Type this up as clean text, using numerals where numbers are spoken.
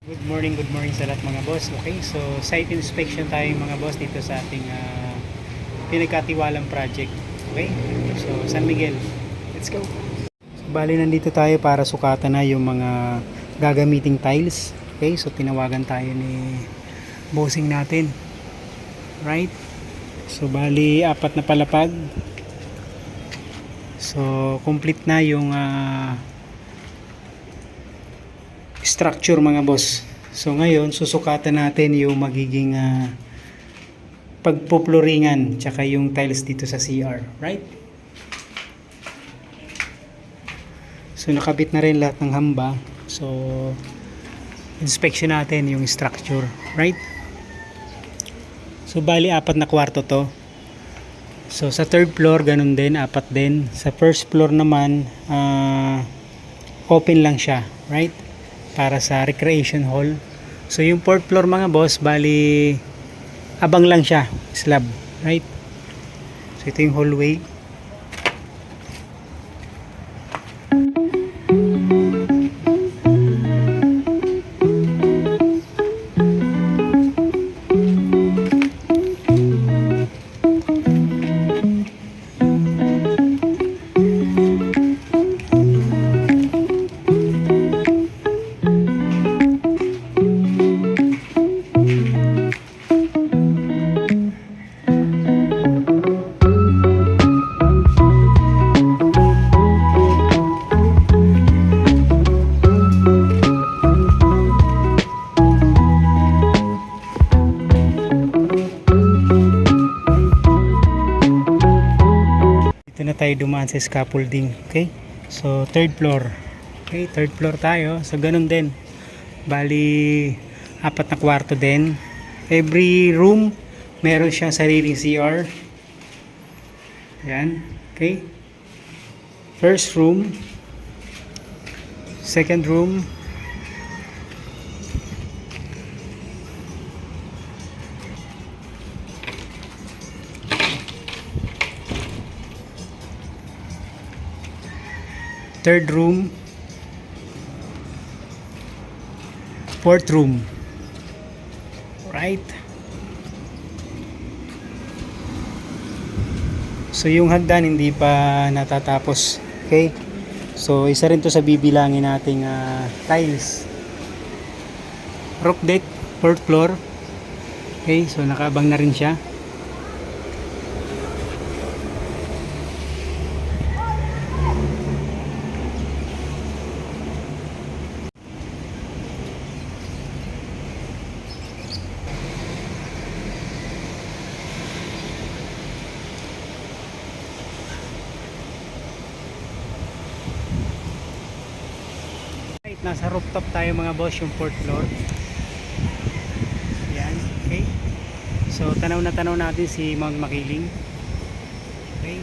Good morning sa lahat mga boss. Okay, so site inspection tayo mga boss dito sa ating pinagkatiwalang project. Okay, so San Miguel, let's go. So, bali nandito tayo para sukatan na yung mga gagamiting tiles. Okay, so tinawagan tayo ni bossing natin. Right, so bali apat na palapag. So complete na yung structure mga boss. So ngayon susukatan natin yung magiging pagpupluringan tsaka yung tiles dito sa CR, right? So nakabit na rin lahat ng hamba. So inspection natin yung structure, right? So bali apat na kwarto to. So sa third floor ganun din, apat din. Sa first floor naman open lang siya, right? Para sa recreation hall. So yung fourth floor mga boss, bali abang lang siya, slab, right? So ito yung hallway. Na tayo dumaan sa scaffolding. Okay, so third floor. Okay, third floor tayo. So ganun din, bali apat na kwarto din. Every room meron siyang sariling CR. Ayan. Okay, first room, second room, third room, fourth room, right? So yung hagdan hindi pa natatapos. Okay, so isa rin to sa bibilangin nating tiles. Roof deck, fourth floor. Okay, so nakaabang na rin siya. Nasa rooftop tayo mga boss, yung fourth floor. Yan, okay. So tanaw na tanaw natin si Mount Makiling. Okay.